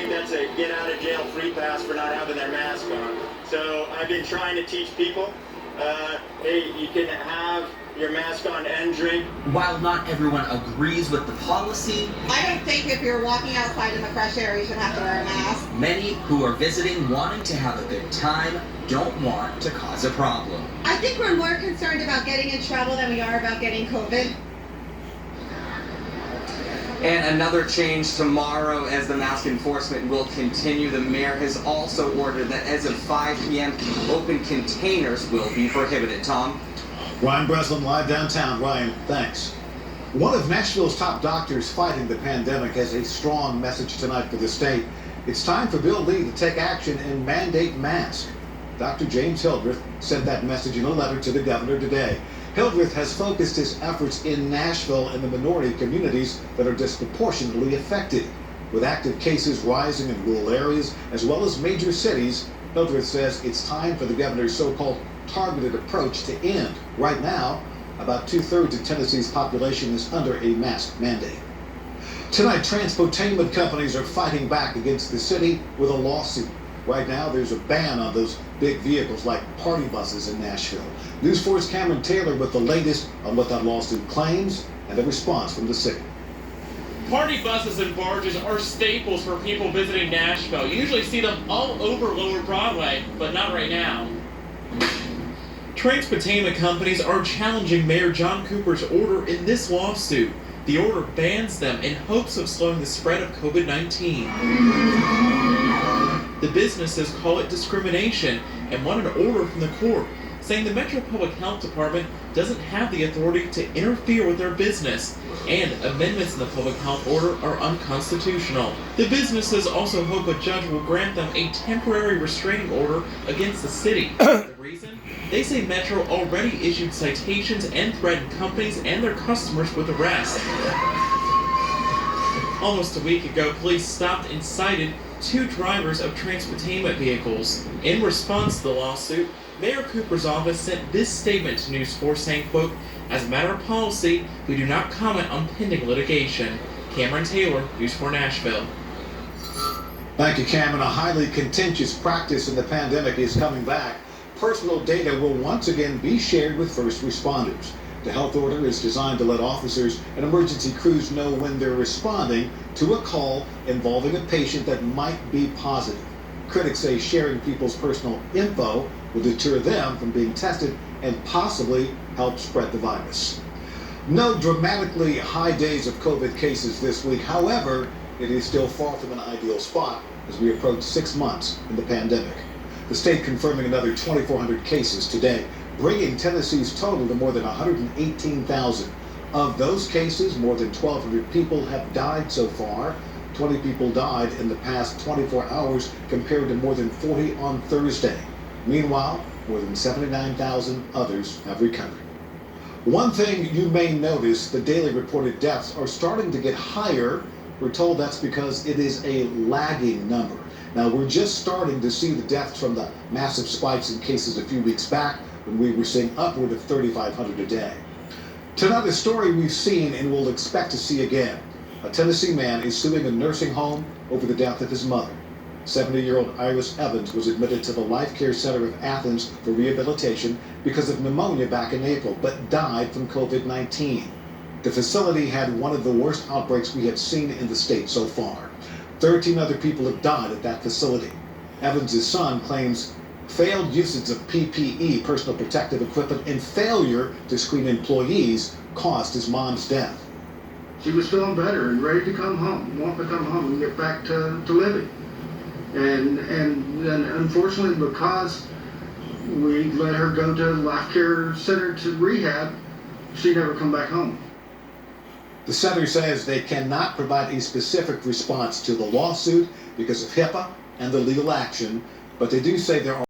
think that's a get out of jail free pass for not having their mask on. So I've been trying to teach people, hey, you can have your mask on and drink. While not everyone agrees with the policy, I don't think if you're walking outside in the fresh air, you should have to wear a mask. many who are visiting wanting to have a good time don't want to cause a problem. I think we're more concerned about getting in trouble than we are about getting COVID. And another change tomorrow as the mask enforcement will continue. The mayor has also ordered that as of 5 p.m., open containers will be prohibited. Tom? Ryan Breslin live downtown. Ryan, thanks. One of Nashville's top doctors fighting the pandemic has a strong message tonight for the state. It's time for Bill Lee to take action and mandate masks. Dr. James Hildreth sent that message in a letter to the governor today. Hildreth has focused his efforts in Nashville and the minority communities that are disproportionately affected. With active cases rising in rural areas as well as major cities, Hildreth says it's time for the governor's so-called targeted approach to end. Right now, about 2/3 of Tennessee's population is under a mask mandate. Tonight, transportainment companies are fighting back against the city with a lawsuit. Right now, there's a ban on those big vehicles like party buses in Nashville. News 4's Cameron Taylor with the latest on what that lawsuit claims and a response from the city. Party buses and barges are staples for people visiting Nashville. You usually see them all over Lower Broadway, but not right now. Transportainment companies are challenging Mayor John Cooper's order in this lawsuit. The order bans them in hopes of slowing the spread of COVID-19. The businesses call it discrimination and want an order from the court, saying the Metro Public Health Department doesn't have the authority to interfere with their business, and amendments in the public health order are unconstitutional. The businesses also hope a judge will grant them a temporary restraining order against the city. The reason? They say Metro already issued citations and threatened companies and their customers with arrest. Almost a week ago, police stopped and cited 2 drivers of transportainment vehicles. In response to the lawsuit, Mayor Cooper's office sent this statement to News 4 saying, quote, "As a matter of policy, we do not comment on pending litigation." Cameron Taylor, News 4 Nashville. Thank you, Cameron. A highly contentious practice in the pandemic is coming back. Personal data will once again be shared with first responders. The health order is designed to let officers and emergency crews know when they're responding to a call involving a patient that might be positive. Critics say sharing people's personal info will deter them from being tested and possibly help spread the virus. No dramatically high days of COVID cases this week. However, it is still far from an ideal spot as we approach 6 months in the pandemic. The state confirming another 2,400 cases today, bringing Tennessee's total to more than 118,000. Of those cases, more than 1,200 people have died so far. 20 people died in the past 24 hours compared to more than 40 on Thursday. Meanwhile, more than 79,000 others have recovered. One thing you may notice, the daily reported deaths are starting to get higher. We're told that's because it is a lagging number. Now, we're just starting to see the deaths from the massive spikes in cases a few weeks back when we were seeing upward of 3,500 a day. Tonight, a story we've seen and will expect to see again. A Tennessee man is suing a nursing home over the death of his mother. 70-year-old Iris Evans was admitted to the Life Care Center of Athens for rehabilitation because of pneumonia back in April, but died from COVID-19. The facility had one of the worst outbreaks we have seen in the state so far. 13 other people have died at that facility. Evans' son claims failed usage of PPE, personal protective equipment, and failure to screen employees caused his mom's death. She was feeling better and ready to come home, wanting to come home and get back to living. And unfortunately, because we let her go to the Life Care Center to rehab, she never come back home. The center says they cannot provide a specific response to the lawsuit because of HIPAA and the legal action, but they do say there are